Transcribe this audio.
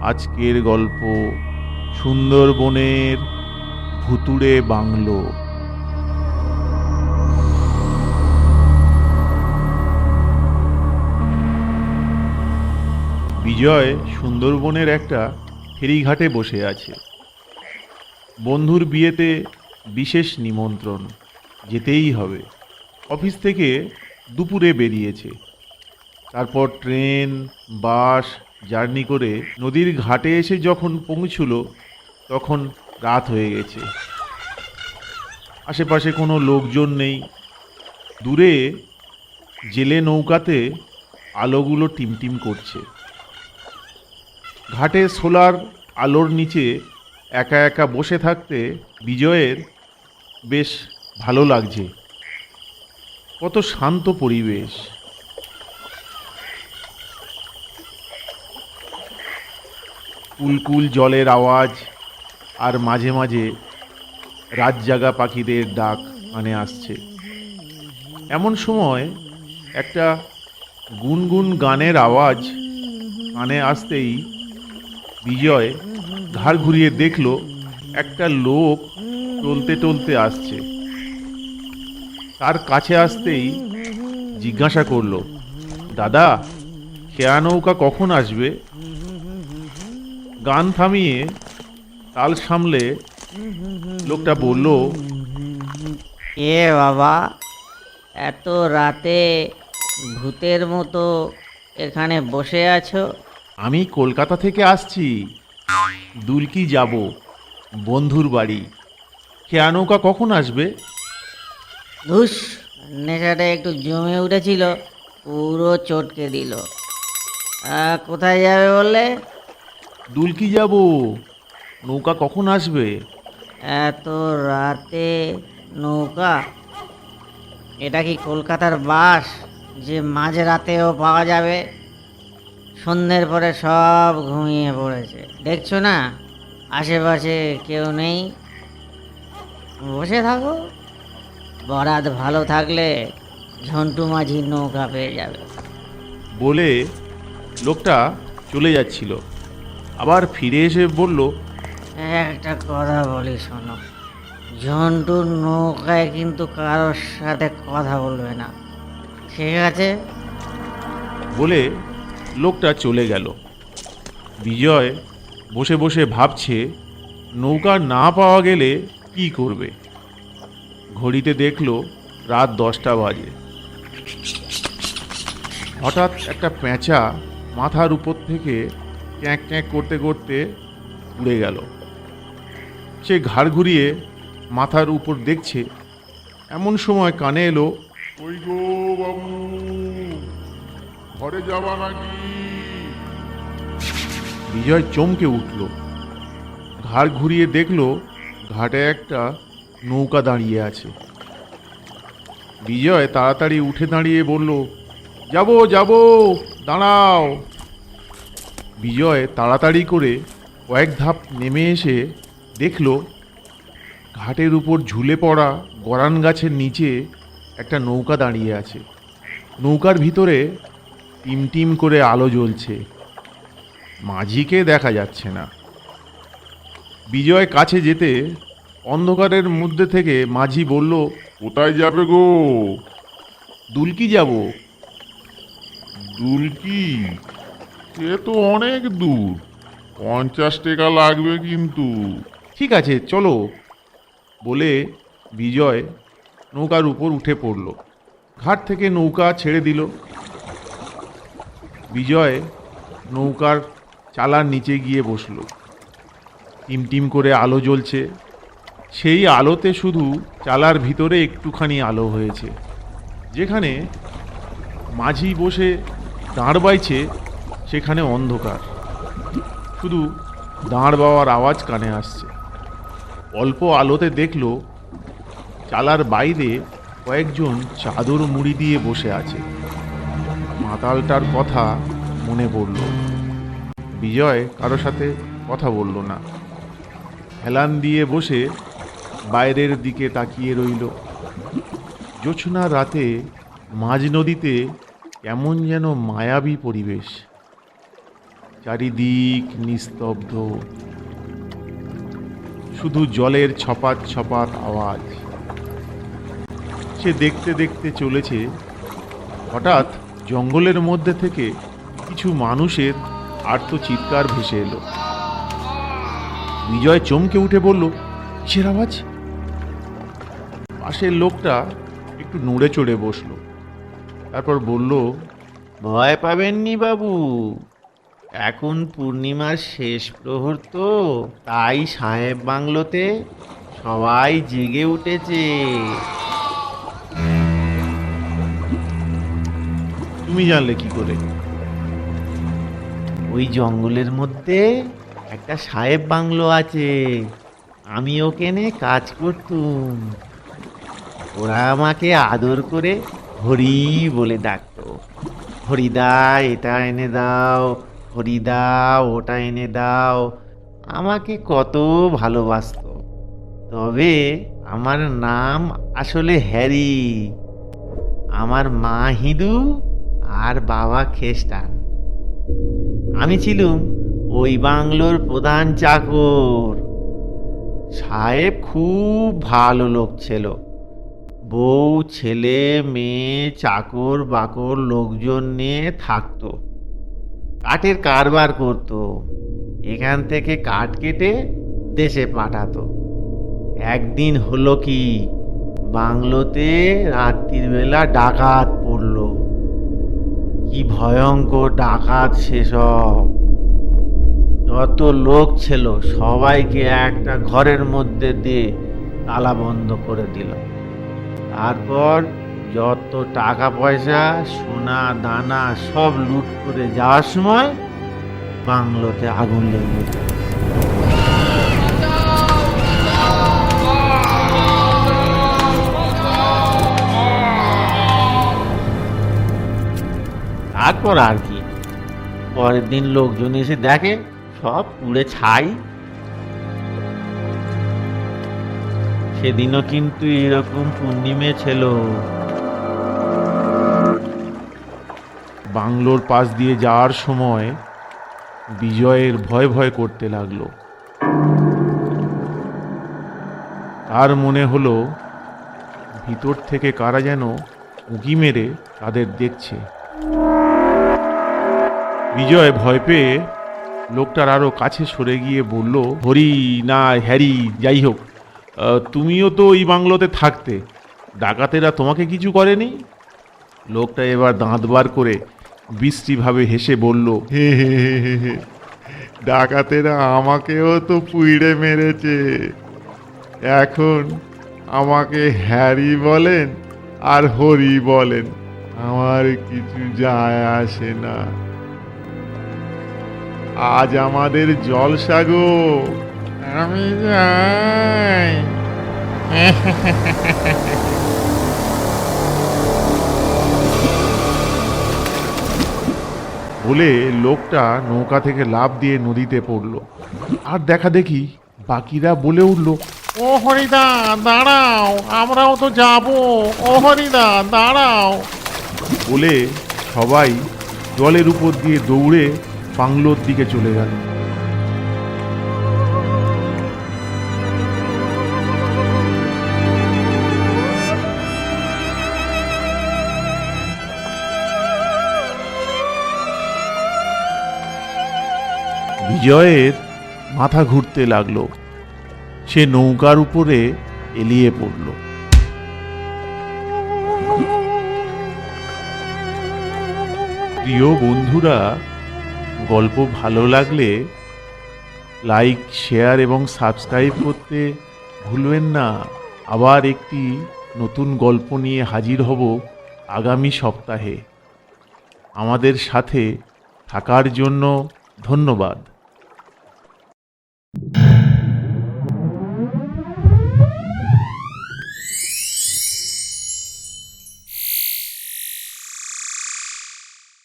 আজকের গল্প সুন্দরবনের ভুতুড়ে বাংলো। বিজয় সুন্দরবনের একটা ফেরিঘাটে বসে আছে। বন্ধুর বিয়েতে বিশেষ নিমন্ত্রণ, যেতেই হবে। অফিস থেকে দুপুরে বেরিয়েছে। তারপর ট্রেন বাস জার্নি করে নদীর ঘাটে এসে যখন পৌঁছল তখন রাত হয়ে গেছে। আশেপাশে কোনো লোকজন নেই। দূরে জেলে নৌকাতে আলোগুলো টিমটিম করছে। ঘাটে সোলার আলোর নিচে একা একা বসে থাকতে বিজয়ের বেশ ভালো লাগছে। কত শান্ত পরিবেশ। কুলকুল জলের আওয়াজ আর মাঝে মাঝে রাতজাগা পাখিদের ডাক কানে আসছে। এমন সময় একটা গুনগুন গানের আওয়াজ কানে আসতেই বিজয় ঘাড় ঘুরিয়ে দেখল একটা লোক টলতে টলতে আসছে। তার কাছে আসতেই জিজ্ঞাসা করল, দাদা, খেয়া নৌকা কখন আসবে? গান থামিয়ে তাল সামলে লোকটা বলল, এ বাবা, এত রাতে ভূতের মতো এখানে বসে আছো? আমি কলকাতা থেকে আসছি, দুলকি যাব, বন্ধুর বাড়ি। খেয়া নৌকা কখন আসবে? ধুস, নেশাটা একটু জমে উঠেছিল, পুরো চটকে দিল। কোথায় যাবে বললে? দুলকি যাব, নৌকা কখন আসবে? এত রাতে নৌকা? এটা কি কলকাতার বাস যে মাঝ রাতেও পাওয়া যাবে? সন্ধ্যের পরে সব ঘুমিয়ে পড়েছে, দেখছো না আশেপাশে কেউ নেই। বসে থাকো, বরাত ভালো থাকলে ঝন্টু মাঝির নৌকা পেয়ে যাবে। বলে লোকটা চলে যাচ্ছিল। আবার ফিরে এসে বলল, একটা কথা বলি শোনো, ঝন্টুর নৌকায় কিন্তু কারোর সাথে কথা বলবে না, ঠিক আছে? বলে লোকটা চলে গেল। বিজয় বসে বসে ভাবছে নৌকা না পাওয়া গেলে কি করবে। ঘড়িতে দেখলো রাত 10টা বাজে। হঠাৎ একটা পেঁচা মাথার উপর থেকে ক্যাঁক ক্যাঁক করতে করতে উড়ে গেল। সে ঘাড় ঘুরিয়ে মাথার উপর দেখছে। এমন সময় কানে এলো, ওই গো বাবু, ঘরে যাবা নাকি? বিজয় চমকে উঠল। ঘাড় ঘুরিয়ে দেখল ঘাটে একটা নৌকা দাঁড়িয়ে আছে। বিজয় তাড়াতাড়ি উঠে দাঁড়িয়ে বলল, যাব যাব, দাঁড়াও। বিজয় তাড়াতাড়ি করে কয়েক ধাপ নেমে এসে দেখল ঘাটের উপর ঝুলে পড়া গরান গাছের নিচে একটা নৌকা দাঁড়িয়ে আছে। নৌকার ভিতরে টিমটিম করে আলো জ্বলছে। মাঝিকে দেখা যাচ্ছে না। বিজয় কাছে যেতে অন্ধকারের মধ্যে থেকে মাঝি বলল, কোথায় যাবে গো? দুলকি যাব। দুলকি? সে তো অনেক দূর, 50 টাকা লাগবে কিন্তু। ঠিক আছে, চলো। বলে বিজয় নৌকার উপর উঠে পড়ল। ঘাট থেকে নৌকা ছেড়ে দিল। বিজয় নৌকার চালার নিচে গিয়ে বসল। টিমটিম করে আলো জ্বলছে। সেই আলোতে শুধু চালার ভিতরে একটুখানি আলো হয়েছে। যেখানে মাঝি বসে দাঁড় বাইছে সেখানে অন্ধকার। শুধু দাঁড় বাওয়ার আওয়াজ কানে আসছে। অল্প আলোতে দেখল চালার বাইরে কয়েকজন চাদর মুড়ি দিয়ে বসে আছে। মাতালটার কথা মনে পড়ল। বিজয় কারো সাথে কথা বলল না। হেলান দিয়ে বসে বাইরের দিকে তাকিয়ে রইল। জোছনা রাতে মাঝ নদীতে কেমন যেন মায়াবী পরিবেশ। চারিদিক নিস্তব্ধ, শুধু জলের ছপাত ছপাত আওয়াজ। সে দেখতে দেখতে চলেছে, হঠাৎ জঙ্গলের মধ্যে থেকে কিছু মানুষের আর্ত চিৎকার ভেসে এলো। বিজয় চমকে উঠে বলল, কিসের আওয়াজ? পাশের লোকটা একটু নড়ে চড়ে বসলো, তারপর বলল, ভয় পাবেননি বাবু, এখন পূর্ণিমার শেষ প্রহর তো, তাই সাহেব বাংলোতে সবাই জেগে উঠেছে। তুমি জানলে কি করে? ওই জঙ্গলের মধ্যে একটা সাহেব বাংলো আছে, আমি ওখানে কাজ করতুম। ওরা আমাকে আদর করে হরি বলে ডাকতো। হরিদা এটা এনে দাও, হরিদা ওটা এনে দাও, আমাকে কত ভালোবাসতো। তবে আমার নাম আসলে হ্যারি। আমার মা হিন্দু আর বাবা খ্রিস্টান। আমি ছিলুম ওই বাংলোর প্রধান চাকর। সাহেব খুব ভালো লোক ছিল। বউ, ছেলে, মেয়ে, চাকর বাকর লোকজন নিয়ে থাকতো। কাঠের কারবার করত। এখান থেকে কাঠ কেটে দেশে পাঠাতো। একদিন হলো কি, বাংলোতে রাত্রির বেলা ডাকাত পড়লো। কি ভয়ঙ্কর ডাকাত সেসব! যত লোক ছিল সবাইকে একটা ঘরের মধ্যে দিয়ে তালা বন্ধ করে দিল। তারপর যত টাকা পয়সা, সোনা দানা সব লুট করে যাওয়ার সময় বাংলোতে আগুন লেগে গেল। তারপর আর কি, পরের দিন লোকজন এসে দেখে সব পুড়ে ছাই। সেদিনও কিন্তু এরকম পূর্ণিমে ছিল। বাংলোর পাশ দিয়ে যাওয়ার সময় বিজয়ের ভয় ভয় করতে লাগলো। তার মনে হলো ভিতর থেকে কারা যেন উঁকি মেরে তাদের দেখছে। বিজয় ভয় পেয়ে লোকটার আরো কাছে সরে গিয়ে বলল, হরি না হ্যারি যাই হোক, তুমিও তো ওই বাংলোতে থাকতে, ডাকাতেরা তোমাকে কিছু করেনি? লোকটা এবার দাঁত বার করে বিশ্রীভাবে হেসে বলল, হে হে হে হে হে, ডাকাতেরা আমাকেও তো পুইড়ে মেরেছে। এখন আমাকে হ্যারি বলেন আর হরি বলেন, আমার কিছু যায় আসে না। আজ আমাদের জলসা গো, আমি যাই। বলে লোকটা নৌকা থেকে লাফ দিয়ে নদীতে পড়ল। আর দেখা দেখি বাকিরা বলে উঠল, ও হরিদা দাঁড়াও, আমরাও তো যাব, ও হরিদা দাঁড়াও। বলে সবাই জলের উপর দিয়ে দৌড়ে বাংলোর দিকে চলে গেল। বিজয়ের মাথা ঘুরতে লাগলো। সে নৌকার উপরে এলিয়ে পড়ল। প্রিয় বন্ধুরা, গল্প ভালো লাগলে লাইক, শেয়ার এবং সাবস্ক্রাইব করতে ভুলবেন না। আবার একটি নতুন গল্প নিয়ে হাজির হব আগামী সপ্তাহে। আমাদের সাথে থাকার জন্য ধন্যবাদ।